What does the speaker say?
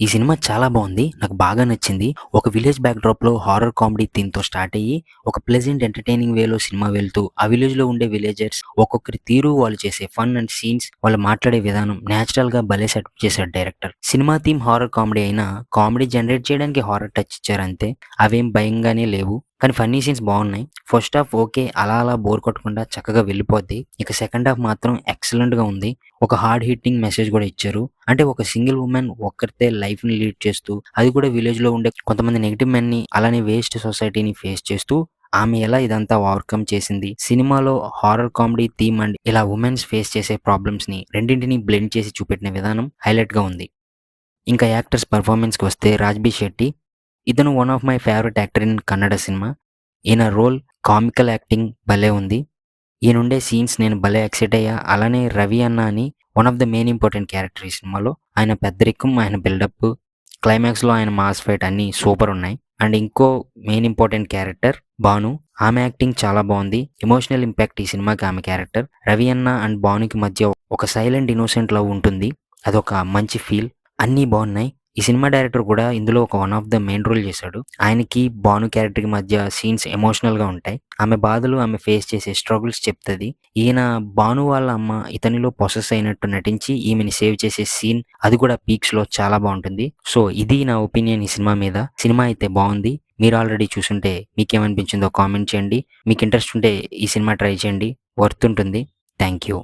ఈ సినిమా చాలా బావుంది. నాకు బాగా నచ్చింది. ఒక విలేజ్ బ్యాక్‌డ్రాప్‌లో హారర్ కామెడీ థీమ్‌తో స్టార్ట్ అయ్యి, ఒక ప్లెజెంట్ ఎంటర్‌టైనింగ్ వేలో సినిమా వెళ్తూ, ఆ విలేజ్‌లో ఉండే విలేజర్స్ ఒక్కొక్కరి తీరు, వాళ్ళు చేసే ఫన్ అండ్ సీన్స్, వాళ్ళు మాట్లాడే విధానం నేచురల్‌గా భలే సెట్ చేశాడు director. Cinema theme horror comedy అయినా, కామెడీ జనరేట్ చేయడానికి హారర్ టచ్ ఇచ్చారంతే. అవేం భయంగానే లేవు. కానీ ఫన్నీ సీన్స్ బావున్నాయి. First half okay. అలా అలా బోర్ కొట్టకుండా చక్కగా వెళ్ళిపోద్ది. ఇక సెకండ్ హాఫ్ మాత్రం ఎక్సలెంట్‌గా ఉంది. ఒక హార్డ్ హిట్టింగ్ మెసేజ్ గూడా ఇచ్చారు. అంటే ఒక సింగిల్ వుమెన్ ఒక్కరితే లైఫ్‌ని లీడ్ చేస్తూ, అది కూడా విలేజ్‌లో ఉండే కొంతమంది నెగెటివ్ మెన్‌ని, అలానే వేస్ట్ సొసైటీని ఫేస్ చేస్తూ, ఆమె ఎలా ఇదంతా ఓవర్‌కమ్ చేసింది. సినిమాలో హారర్ కామెడీ థీమ్ అండ్ ఇలా వుమెన్స్ ఫేస్ చేసే ప్రాబ్లమ్స్‌ని రెండింటిని బ్లెండ్ చేసి చూపెట్టిన విధానం హైలైట్‌గా ఉంది. ఇంకా యాక్టర్స్ పెర్ఫార్మన్స్‌కొస్తే 'రాజ్‌బీ శెట్టి' ఇతను one of my favourite actor in Kannada cinema. ఈయన రోల్ కామికల్ యాక్టింగ్ భలే ఉంది. ఈయనుండే సీన్స్ నేను భలే ఎక్సైట్ అయ్యా. అలానే 'రవి అన్న' అని one of the main important character ఈ సినిమాలో. ఆయన పెద్దరికం, ఆయన బిల్డప్, క్లైమాక్స్‌లో ఆయన మాస్ ఫైట్ అన్నీ సూపరున్నాయి. అండ్ ఇంకో మెయిన్ ఇంపార్టెంట్ క్యారెక్టర్ 'భాను'. ఆమె యాక్టింగ్ చాలా బావుంది. ఎమోషనల్ ఇంపాక్ట్ ఈ సినిమాకి ఆమె క్యారెక్టర్. 'రవి అన్న' అండ్ 'భాను'కి మధ్య ఒక సైలెంట్ ఇన్నోసెంట్ లవ్ ఉంటుంది. అదొక మంచి ఫీల్. అన్నీ బావున్నాయి. ఈ సినిమా డైరెక్టర్ కూడా ఇందులో ఒక one of the main role చేశాడు. ఆయనకి, భాను క్యారెక్టర్‌కి మధ్య సీన్స్ ఎమోషనల్‌గా ఉంటాయి. ఆమె బాధలు, ఆమె ఫేస్ చేసే స్ట్రగుల్స్ చెప్తది. ఈయన భాను వాళ్ళ అమ్మ ఇతనిలో పొసెస్ అయినట్టు నటించి ఈమెని సేవ్ చేసే సీన్ అది కూడా పీక్స్‌లో చాలా బావుంటుంది. సో, ఇది నా ఒపీనియన్ ఈ సినిమా మీద. సినిమా అయితే బావుంది. మీరు ఆల్రెడీ చూసుంటే మీకేమనిపించిందో కామెంట్ చేయండి. మీకు ఇంట్రెస్ట్ ఉంటే ఈ సినిమా ట్రై చేయండి. వర్త్ ఉంటుంది. Thank you.